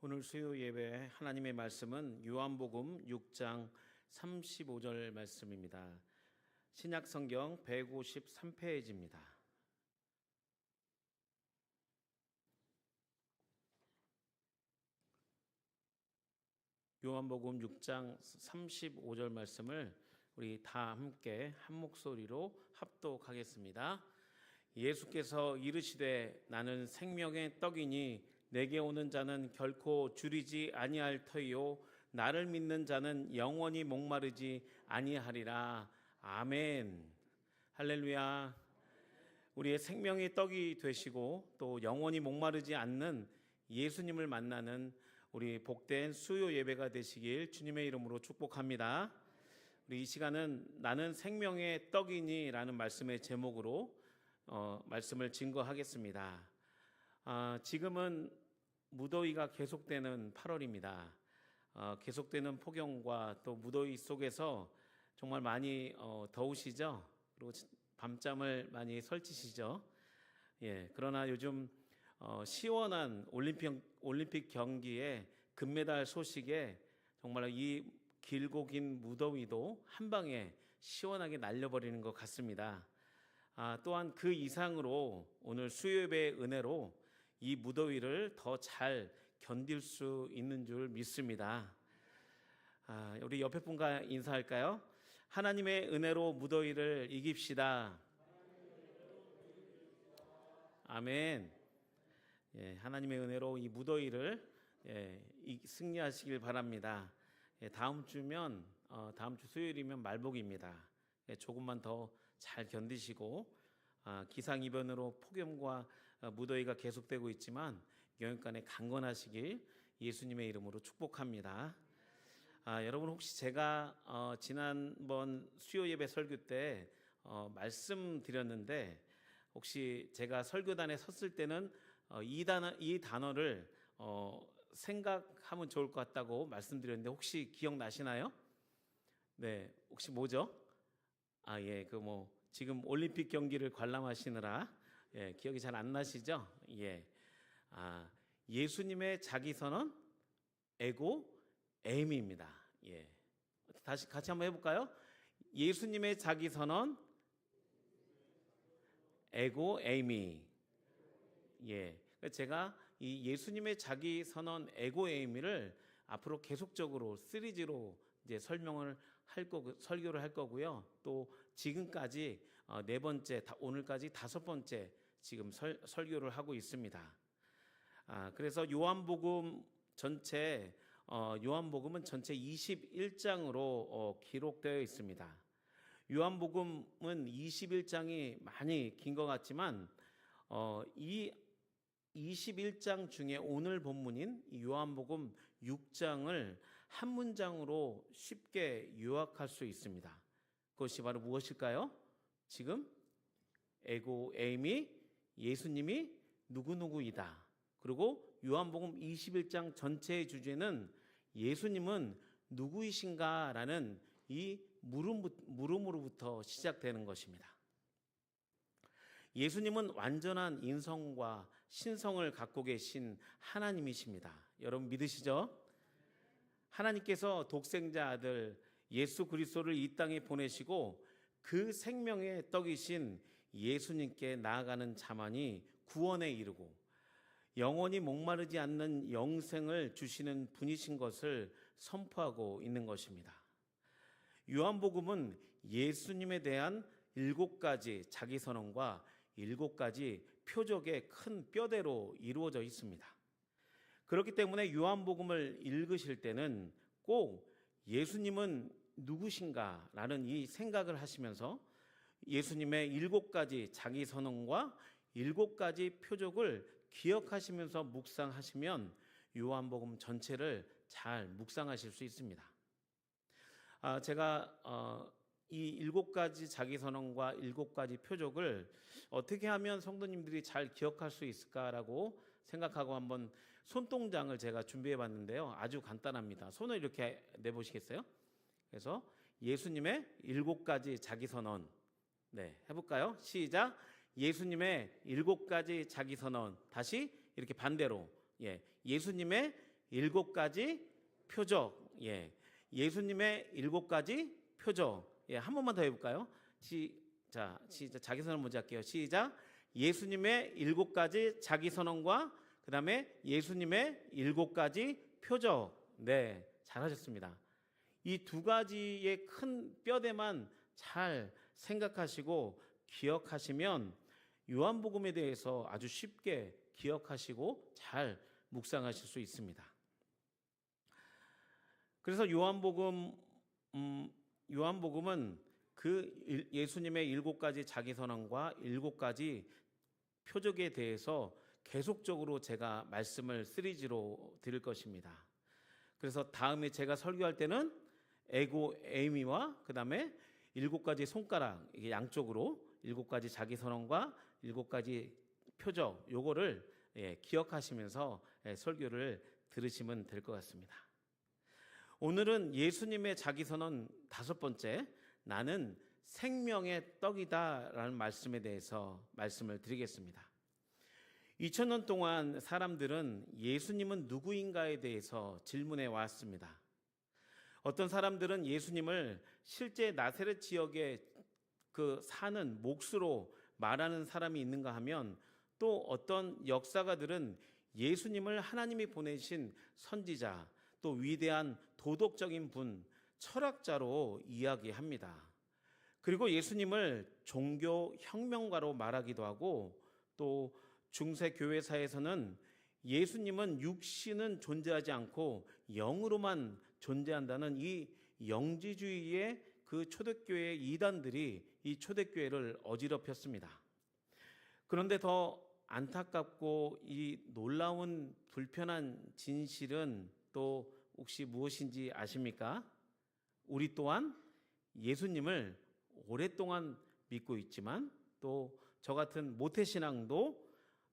오늘 수요 예배 하나님의 말씀은 요한복음 6장 35절 말씀입니다. 신약 성경 153페이지입니다. 요한복음 6장 35절 말씀을 우리 다 함께 한 목소리로 합독하겠습니다. 예수께서 이르시되 나는 생명의 떡이니 내게 오는 자는 결코 줄이지 아니할 터이요 나를 믿는 자는 영원히 목마르지 아니하리라. 아멘. 할렐루야. 우리의 생명의 떡이 되시고 또 영원히 목마르지 않는 예수님을 만나는 우리 복된 수요 예배가 되시길 주님의 이름으로 축복합니다. 우리 이 시간은 나는 생명의 떡이니 라는 말씀의 제목으로 말씀을 증거하겠습니다. 지금은 무더위가 계속되는 8월입니다. 계속되는 폭염과 또 무더위 속에서 정말 많이 더우시죠? 그리고 밤잠을 많이 설치시죠? 예, 그러나 요즘 시원한 올림픽 경기에 금메달 소식에 정말 이 길고 긴 무더위도 한 방에 시원하게 날려버리는 것 같습니다. 또한 그 이상으로 오늘 수요예배의 은혜로 이 무더위를 더 잘 견딜 수 있는 줄 믿습니다. 우리 옆에 분과 인사할까요? 하나님의 은혜로 무더위를 이깁시다. 아멘. 예, 하나님의 은혜로 이 무더위를 승리하시길 바랍니다. 다음 주 수요일이면 말복입니다. 조금만 더 잘 견디시고 기상이변으로 폭염과 무더위가 계속되고 있지만 영육간에 강건하시길 예수님의 이름으로 축복합니다. 여러분 혹시 제가 지난번 수요 예배 설교 때 말씀드렸는데 혹시 제가 설교단에 섰을 때는 이 단어를 생각하면 좋을 것 같다고 말씀드렸는데 혹시 기억나시나요? 네, 혹시 뭐죠? 예, 지금 올림픽 경기를 관람하시느라 기억이 잘 안 나시죠? 예, 예수님의 자기 선언, 에고, 에이미입니다. 예, 다시 같이 한번 해볼까요? 예수님의 자기 선언, 에고, 에이미. 예, 제가 이 예수님의 자기 선언, 에고, 에이미를 앞으로 계속적으로 시리즈로 이제 설교를 할 거고요. 또 지금까지 네 번째, 오늘까지 5번째 지금 설교를 하고 있습니다. 그래서 요한복음은 전체 21장으로 기록되어 있습니다. 요한복음은 21장이 많이 긴 것 같지만 이 21장 중에 오늘 본문인 요한복음 6장을 한 문장으로 쉽게 요약할 수 있습니다. 그것이 바로 무엇일까요? 지금 에고 에이미 예수님이 누구누구이다. 그리고 요한복음 21장 전체의 주제는 예수님은 누구이신가 라는 이 물음으로부터 시작되는 것입니다. 예수님은 완전한 인성과 신성을 갖고 계신 하나님이십니다. 여러분 믿으시죠? 하나님께서 독생자 아들 예수 그리스도를 이 땅에 보내시고 그 생명의 떡이신 예수님께 나아가는 자만이 구원에 이르고 영원히 목마르지 않는 영생을 주시는 분이신 것을 선포하고 있는 것입니다. 요한복음은 예수님에 대한 7가지 자기 선언과 7가지 표적의 큰 뼈대로 이루어져 있습니다. 그렇기 때문에 요한복음을 읽으실 때는 꼭 예수님은 누구신가 라는 이 생각을 하시면서 예수님의 7가지 자기 선언과 7가지 표적을 기억하시면서 묵상하시면 요한복음 전체를 잘 묵상하실 수 있습니다. 제가 이 7가지 자기 선언과 7가지 표적을 어떻게 하면 성도님들이 잘 기억할 수 있을까라고 생각하고 한번 손동작을 제가 준비해 봤는데요. 아주 간단합니다. 손을 이렇게 내보시겠어요? 그래서 예수님의 7가지 자기 선언. 네, 해볼까요? 시작. 예수님의 7가지 자기 선언. 다시 이렇게 반대로. 예수님의 7가지 표적. 예. 예수님의 7가지 표적. 예, 한 번만 더 해볼까요? 시작. 자기선언 먼저 할게요. 시작. 예수님의 7가지 자기선언과 그 다음에 예수님의 7가지 표적. 네, 잘하셨습니다. 이 2가지의 큰 뼈대만 잘 생각하시고 기억하시면 요한복음에 대해서 아주 쉽게 기억하시고 잘 묵상하실 수 있습니다. 그래서 요한복음은 그 예수님의 7가지 자기선언과 7가지 표적에 대해서 계속적으로 제가 말씀을 시리즈로 드릴 것입니다. 그래서 다음에 제가 설교할 때는 에고 에이미와 그 다음에 7가지 손가락, 이게 양쪽으로 7가지 자기선언과 7가지 표적, 요거를 기억하시면서 설교를 들으시면 될 것 같습니다. 오늘은 예수님의 자기선언 5번째, 나는 생명의 떡이다 라는 말씀에 대해서 말씀을 드리겠습니다. 2000년 동안 사람들은 예수님은 누구인가에 대해서 질문해 왔습니다. 어떤 사람들은 예수님을 실제 나사렛 지역에 사는 몫으로 말하는 사람이 있는가 하면, 또 어떤 역사가들은 예수님을 하나님이 보내신 선지자, 또 위대한 도덕적인 분, 철학자로 이야기합니다. 그리고 예수님을 종교 혁명가로 말하기도 하고, 또 중세 교회사에서는 예수님은 육신은 존재하지 않고 영으로만 존재한다는 이 영지주의의 그 초대교회 이단들이 이 초대교회를 어지럽혔습니다. 그런데 더 안타깝고 이 놀라운 불편한 진실은 또 혹시 무엇인지 아십니까? 우리 또한 예수님을 오랫동안 믿고 있지만, 또 저 같은 모태신앙도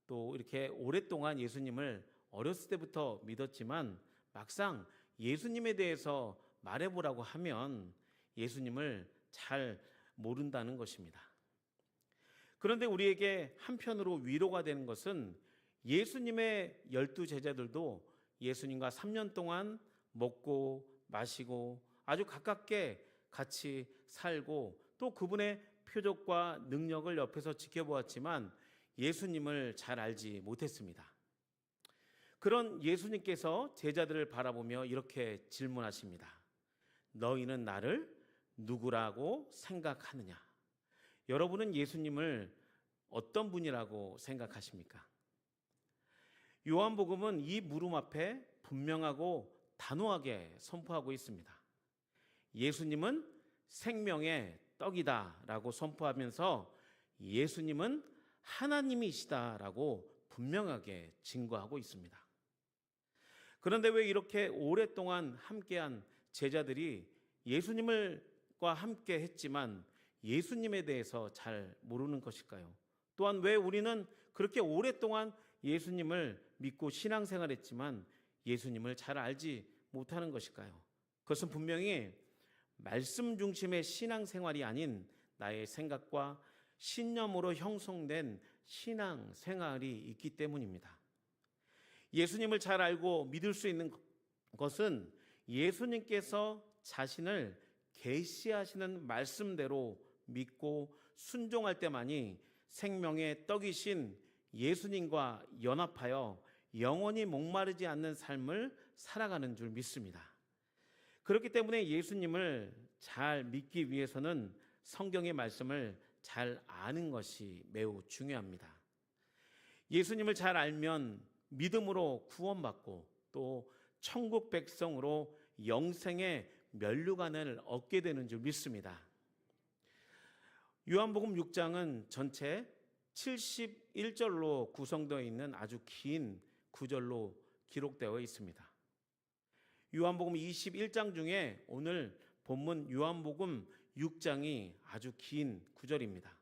또 이렇게 오랫동안 예수님을 어렸을 때부터 믿었지만 막상 예수님에 대해서 말해보라고 하면 예수님을 잘 모른다는 것입니다. 그런데 우리에게 한편으로 위로가 되는 것은 예수님의 12제자들도 예수님과 3년 동안 먹고 마시고 아주 가깝게 같이 살고, 또 그분의 표적과 능력을 옆에서 지켜보았지만 예수님을 잘 알지 못했습니다. 그런 예수님께서 제자들을 바라보며 이렇게 질문하십니다. 너희는 나를 누구라고 생각하느냐? 여러분은 예수님을 어떤 분이라고 생각하십니까? 요한복음은 이 물음 앞에 분명하고 단호하게 선포하고 있습니다. 예수님은 생명의 떡이다 라고 선포하면서 예수님은 하나님이시다 라고 분명하게 증거하고 있습니다. 그런데 왜 이렇게 오랫동안 함께한 제자들이 예수님과 함께 했지만 예수님에 대해서 잘 모르는 것일까요? 또한 왜 우리는 그렇게 오랫동안 예수님을 믿고 신앙생활했지만 예수님을 잘 알지 못하는 것일까요? 그것은 분명히 말씀 중심의 신앙생활이 아닌 나의 생각과 신념으로 형성된 신앙생활이 있기 때문입니다. 예수님을 잘 알고 믿을 수 있는 것은 예수님께서 자신을 계시하시는 말씀대로 믿고 순종할 때만이 생명의 떡이신 예수님과 연합하여 영원히 목마르지 않는 삶을 살아가는 줄 믿습니다. 그렇기 때문에 예수님을 잘 믿기 위해서는 성경의 말씀을 잘 아는 것이 매우 중요합니다. 예수님을 잘 알면 믿음으로 구원받고 또 천국 백성으로 영생의 면류관을 얻게 되는 줄 믿습니다. 요한복음 6장은 전체 71절로 구성되어 있는 아주 긴 구절로 기록되어 있습니다. 요한복음 21장 중에 오늘 본문 요한복음 6장이 아주 긴 구절입니다.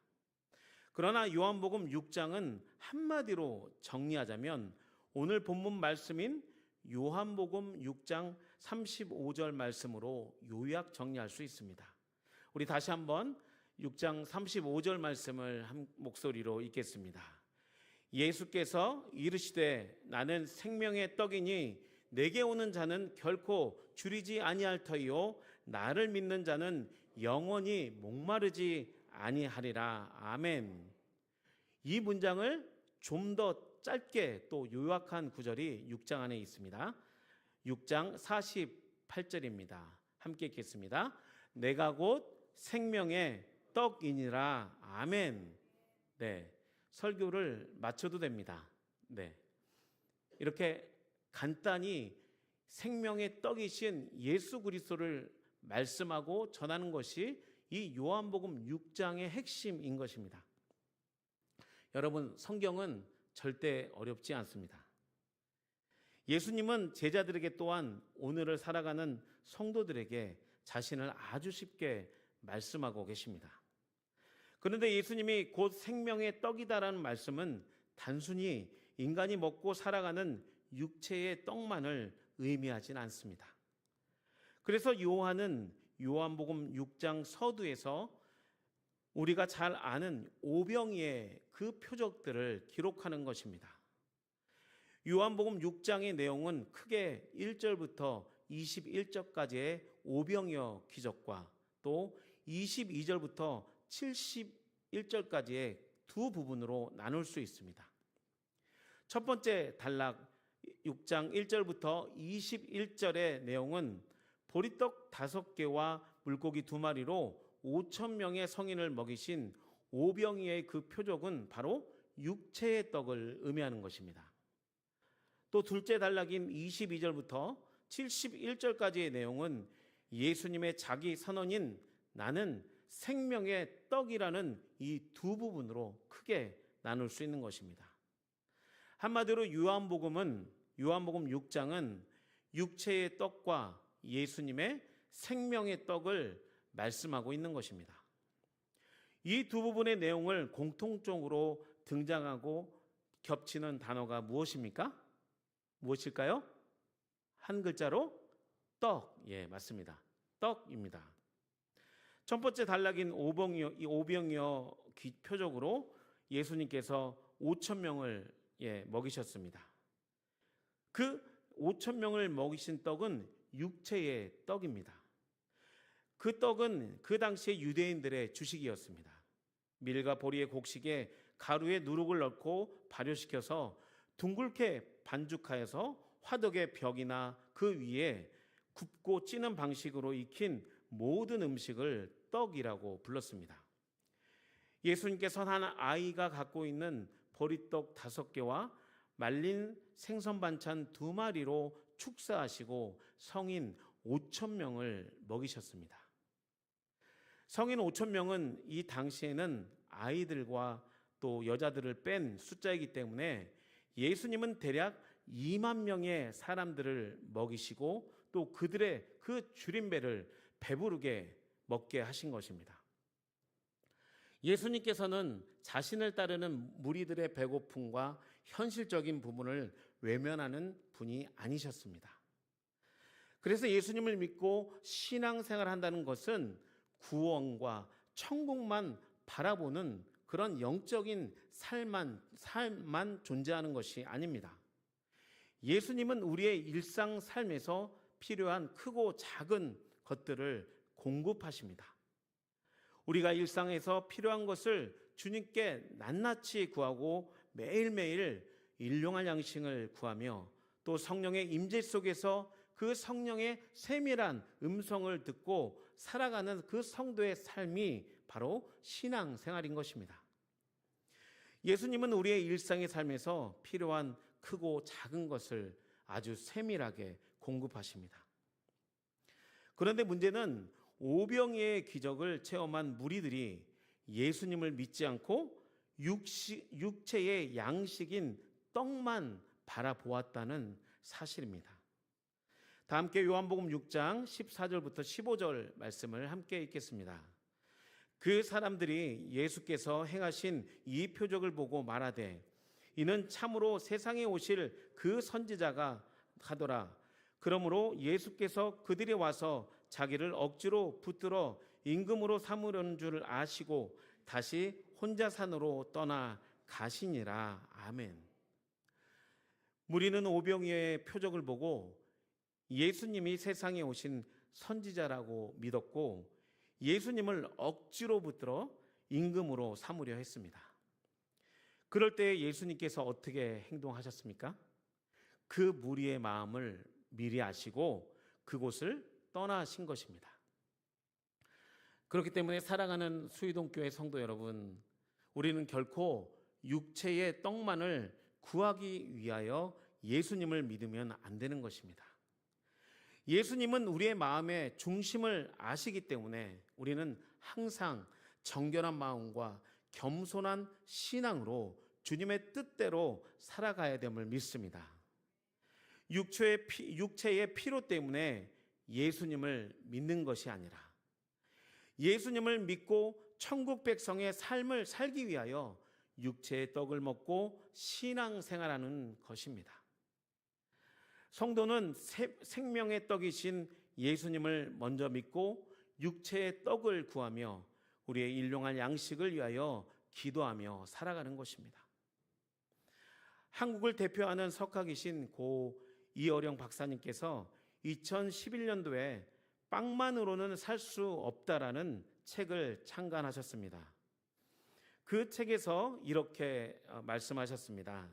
그러나 요한복음 6장은 한마디로 정리하자면 오늘 본문 말씀인 요한복음 6장 35절 말씀으로 요약 정리할 수 있습니다. 우리 다시 한번 6장 35절 말씀을 한 목소리로 읽겠습니다. 예수께서 이르시되 나는 생명의 떡이니 내게 오는 자는 결코 줄이지 아니할 터이요 나를 믿는 자는 영원히 목마르지 아니하리라. 아멘. 이 문장을 좀 더 짧게 또 요약한 구절이 6장 안에 있습니다. 6장 48절입니다. 함께 읽겠습니다. 내가 곧 생명의 떡이니라. 아멘. 네, 설교를 마쳐도 됩니다. 네, 이렇게 간단히 생명의 떡이신 예수 그리스도를 말씀하고 전하는 것이 이 요한복음 6장의 핵심인 것입니다. 여러분, 성경은 절대 어렵지 않습니다. 예수님은 제자들에게 또한 오늘을 살아가는 성도들에게 자신을 아주 쉽게 말씀하고 계십니다. 그런데 예수님이 곧 생명의 떡이다라는 말씀은 단순히 인간이 먹고 살아가는 육체의 떡만을 의미하진 않습니다. 그래서 요한은 요한복음 6장 서두에서 우리가 잘 아는 오병이의 그 표적들을 기록하는 것입니다. 요한복음 6장의 내용은 크게 1절부터 21절까지의 오병이어 기적과 또 22절부터 71절까지의 두 부분으로 나눌 수 있습니다. 첫 번째 단락 6장 1절부터 21절의 내용은 보리떡 5개와 물고기 2마리로 5,000명의 성인을 먹이신 오병이의 그 표적은 바로 육체의 떡을 의미하는 것입니다. 또 둘째 단락인 22절부터 71절까지의 내용은 예수님의 자기 선언인 나는 생명의 떡이라는 이 두 부분으로 크게 나눌 수 있는 것입니다. 한마디로 요한복음 6장은 육체의 떡과 예수님의 생명의 떡을 말씀하고 있는 것입니다. 이 두 부분의 내용을 공통적으로 등장하고 겹치는 단어가 무엇입니까? 무엇일까요? 한 글자로 떡. 예, 맞습니다. 떡입니다. 첫 번째 단락인 오병이어 표적으로 예수님께서 5,000명을 먹이셨습니다. 그 5,000명을 먹이신 떡은 육체의 떡입니다. 그 떡은 그 당시의 유대인들의 주식이었습니다. 밀과 보리의 곡식에 가루에 누룩을 넣고 발효시켜서 둥글게 반죽하여서 화덕의 벽이나 그 위에 굽고 찌는 방식으로 익힌 모든 음식을 떡이라고 불렀습니다. 예수님께서 한 아이가 갖고 있는 보리떡 5개와 말린 생선 반찬 2마리로 축사하시고 성인 5,000명을 먹이셨습니다. 성인 5,000명은 이 당시에는 아이들과 또 여자들을 뺀 숫자이기 때문에 예수님은 대략 2만 명의 사람들을 먹이시고 또 그들의 그 줄임배를 배부르게 먹게 하신 것입니다. 예수님께서는 자신을 따르는 무리들의 배고픔과 현실적인 부분을 외면하는 분이 아니셨습니다. 그래서 예수님을 믿고 신앙생활을 한다는 것은 구원과 천국만 바라보는 그런 영적인 삶만 존재하는 것이 아닙니다. 예수님은 우리의 일상 삶에서 필요한 크고 작은 것들을 공급하십니다. 우리가 일상에서 필요한 것을 주님께 낱낱이 구하고 매일매일 일용할 양식을 구하며 또 성령의 임재 속에서 그 성령의 세밀한 음성을 듣고 살아가는 그 성도의 삶이 바로 신앙생활인 것입니다. 예수님은 우리의 일상의 삶에서 필요한 크고 작은 것을 아주 세밀하게 공급하십니다. 그런데 문제는 오병이의 기적을 체험한 무리들이 예수님을 믿지 않고 육체의 양식인 떡만 바라보았다는 사실입니다. 다 함께 요한복음 6장 14절부터 15절 말씀을 함께 읽겠습니다. 그 사람들이 예수께서 행하신 이 표적을 보고 말하되 이는 참으로 세상에 오실 그 선지자가 하더라. 그러므로 예수께서 그들이 와서 자기를 억지로 붙들어 임금으로 삼으려는 줄 아시고 다시 혼자 산으로 떠나 가시니라. 아멘. 무리는 오병이어의 표적을 보고 예수님이 세상에 오신 선지자라고 믿었고 예수님을 억지로 붙들어 임금으로 삼으려 했습니다. 그럴 때 예수님께서 어떻게 행동하셨습니까? 그 무리의 마음을 미리 아시고 그곳을 떠나신 것입니다. 그렇기 때문에 사랑하는 수의동교회 성도 여러분, 우리는 결코 육체의 떡만을 구하기 위하여 예수님을 믿으면 안 되는 것입니다. 예수님은 우리의 마음의 중심을 아시기 때문에 우리는 항상 정결한 마음과 겸손한 신앙으로 주님의 뜻대로 살아가야 됨을 믿습니다. 육체의 필요 때문에 예수님을 믿는 것이 아니라 예수님을 믿고 천국 백성의 삶을 살기 위하여 육체의 떡을 먹고 신앙생활하는 것입니다. 성도는 생명의 떡이신 예수님을 먼저 믿고 육체의 떡을 구하며 우리의 일용할 양식을 위하여 기도하며 살아가는 것입니다. 한국을 대표하는 석학이신 고 이어령 박사님께서 2011년도에 빵만으로는 살 수 없다라는 책을 창간하셨습니다. 그 책에서 이렇게 말씀하셨습니다.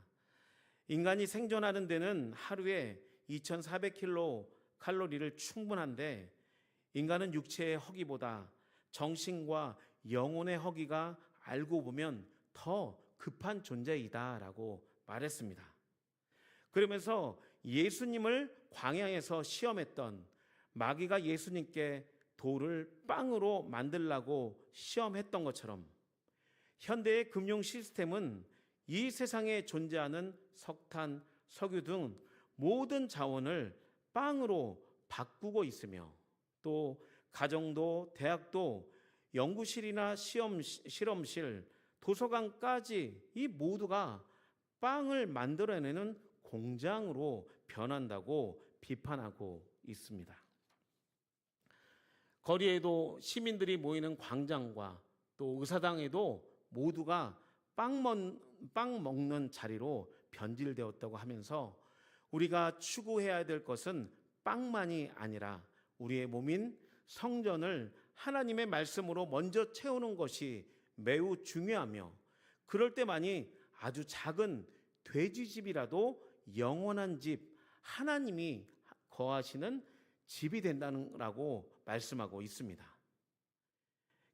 인간이 생존하는 데는 하루에 2400kcal 칼로리를 충분한데 인간은 육체의 허기보다 정신과 영혼의 허기가 알고 보면 더 급한 존재이다라고 말했습니다. 그러면서 예수님을 광야에서 시험했던 마귀가 예수님께 돌을 빵으로 만들라고 시험했던 것처럼 현대의 금융 시스템은 이 세상에 존재하는 석탄, 석유 등 모든 자원을 빵으로 바꾸고 있으며 또 가정도 대학도 연구실이나 실험실, 도서관까지 이 모두가 빵을 만들어내는 공장으로 변한다고 비판하고 있습니다. 거리에도 시민들이 모이는 광장과 또 의사당에도 모두가 빵 먹는 자리로 변질되었다고 하면서 우리가 추구해야 될 것은 빵만이 아니라 우리의 몸인 성전을 하나님의 말씀으로 먼저 채우는 것이 매우 중요하며 그럴 때만이 아주 작은 돼지집이라도 영원한 집, 하나님이 거하시는 집이 된다고 말씀하고 있습니다.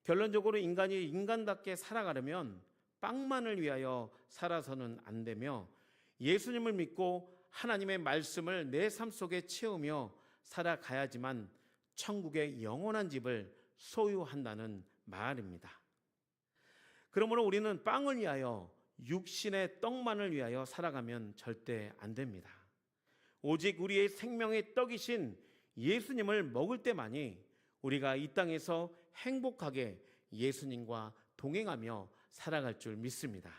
결론적으로 인간이 인간답게 살아가려면 빵만을 위하여 살아서는 안 되며 예수님을 믿고 하나님의 말씀을 내 삶 속에 채우며 살아가야지만 천국의 영원한 집을 소유한다는 말입니다. 그러므로 우리는 빵을 위하여 육신의 떡만을 위하여 살아가면 절대 안 됩니다. 오직 우리의 생명의 떡이신 예수님을 먹을 때만이 우리가 이 땅에서 행복하게 예수님과 동행하며 살아갈 줄 믿습니다.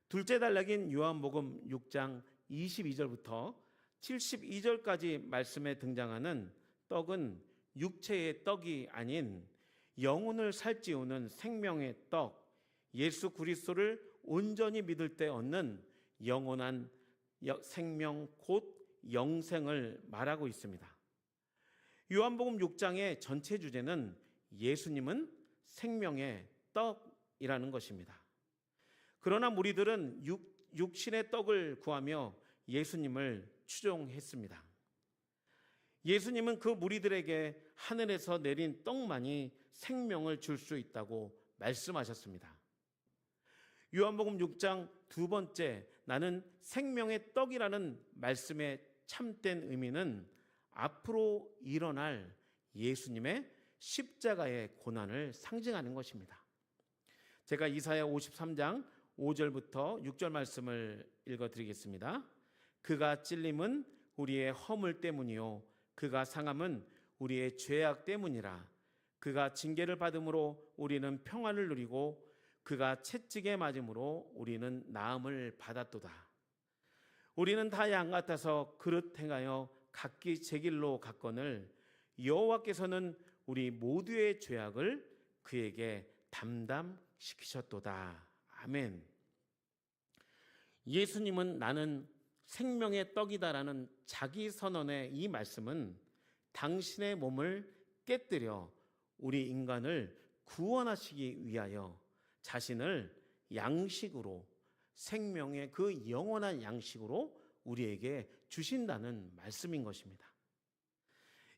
둘째 단락인 요한복음 6장 22절부터 72절까지 말씀에 등장하는 떡은 육체의 떡이 아닌 영혼을 살찌우는 생명의 떡, 예수 그리스도를 온전히 믿을 때 얻는 영원한 생명 곧 영생을 말하고 있습니다. 요한복음 6장의 전체 주제는 예수님은 생명의 떡이라는 것입니다. 그러나 무리들은 육신의 떡을 구하며 예수님을 추종했습니다. 예수님은 그 무리들에게 하늘에서 내린 떡만이 생명을 줄 수 있다고 말씀하셨습니다. 요한복음 6장 두 번째 나는 생명의 떡이라는 말씀의 참된 의미는 앞으로 일어날 예수님의 십자가의 고난을 상징하는 것입니다. 제가 이사야 53장 5절부터 6절 말씀을 읽어드리겠습니다. 그가 찔림은 우리의 허물 때문이요 그가 상함은 우리의 죄악 때문이라. 그가 징계를 받음으로 우리는 평안을 누리고 그가 채찍에 맞음으로 우리는 나음을 받았도다. 우리는 다 양 같아서 그릇 행하여 각기 제 길로 갔거늘 여호와께서는 우리 모두의 죄악을 그에게 담당시키셨도다. 아멘. 예수님은 나는 생명의 떡이다라는 자기 선언의 이 말씀은 당신의 몸을 깨뜨려 우리 인간을 구원하시기 위하여 자신을 양식으로, 생명의 그 영원한 양식으로 우리에게 주신다는 말씀인 것입니다.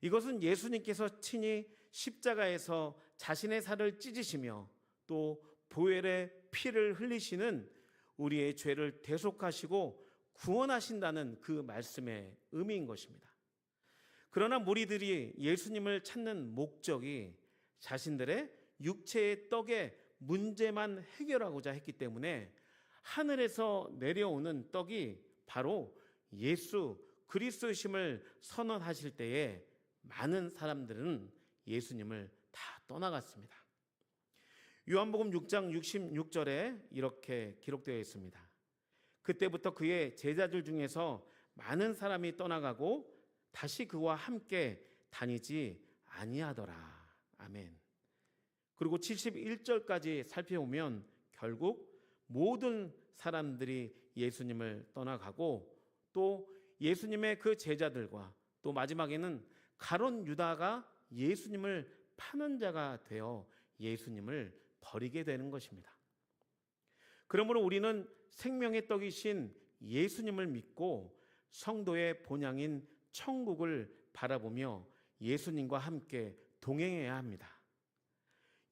이것은 예수님께서 친히 십자가에서 자신의 살을 찢으시며 또 보혈의 피를 흘리시는 우리의 죄를 대속하시고 구원하신다는 그 말씀의 의미인 것입니다. 그러나 무리들이 예수님을 찾는 목적이 자신들의 육체의 떡의 문제만 해결하고자 했기 때문에 하늘에서 내려오는 떡이 바로 예수 그리스도이심을 선언하실 때에 많은 사람들은 예수님을 다 떠나갔습니다. 요한복음 6장 66절에 이렇게 기록되어 있습니다. 그때부터 그의 제자들 중에서 많은 사람이 떠나가고 다시 그와 함께 다니지 아니하더라. 아멘. 그리고 71절까지 살펴보면 결국 모든 사람들이 예수님을 떠나가고 또 예수님의 그 제자들과 또 마지막에는 가룟 유다가 예수님을 파는 자가 되어 예수님을 버리게 되는 것입니다. 그러므로 우리는 생명의 떡이신 예수님을 믿고 성도의 본향인 천국을 바라보며 예수님과 함께 동행해야 합니다.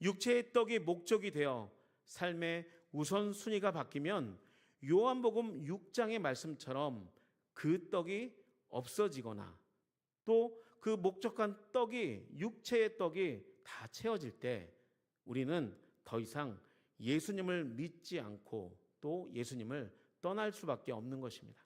육체의 떡이 목적이 되어 삶의 우선순위가 바뀌면 요한복음 6장의 말씀처럼 그 떡이 없어지거나 또 그 목적한 떡이, 육체의 떡이 다 채워질 때 우리는 더 이상 예수님을 믿지 않고 또 예수님을 떠날 수밖에 없는 것입니다.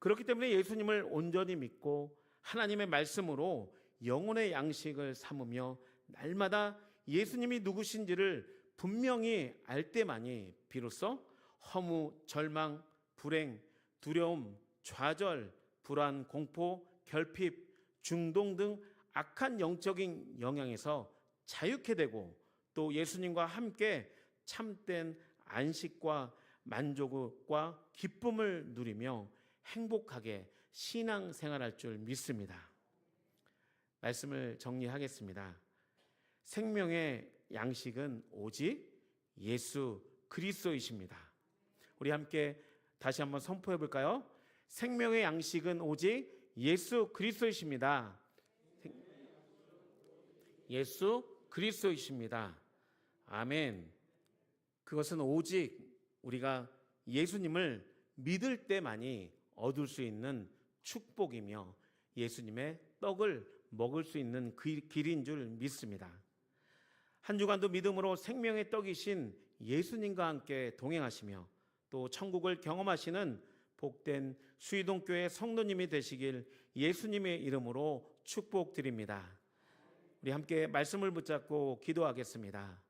그렇기 때문에 예수님을 온전히 믿고 하나님의 말씀으로 영혼의 양식을 삼으며 날마다 예수님이 누구신지를 분명히 알 때만이 비로소 허무, 절망, 불행, 두려움, 좌절, 불안, 공포, 결핍, 중동 등 악한 영적인 영향에서 자유케 되고 또 예수님과 함께 참된 안식과 만족과 기쁨을 누리며 행복하게 신앙생활할 줄 믿습니다. 말씀을 정리하겠습니다. 생명의 양식은 오직 예수 그리스도이십니다. 우리 함께 다시 한번 선포해 볼까요? 생명의 양식은 오직 예수 그리스도이십니다. 예수 그리스도이십니다. 아멘. 그것은 오직 우리가 예수님을 믿을 때만이 얻을 수 있는 축복이며 예수님의 떡을 먹을 수 있는 그 길인 줄 믿습니다. 한 주간도 믿음으로 생명의 떡이신 예수님과 함께 동행하시며 또 천국을 경험하시는 복된 수의동교회 성도님이 되시길 예수님의 이름으로 축복드립니다. 우리 함께 말씀을 붙잡고 기도하겠습니다.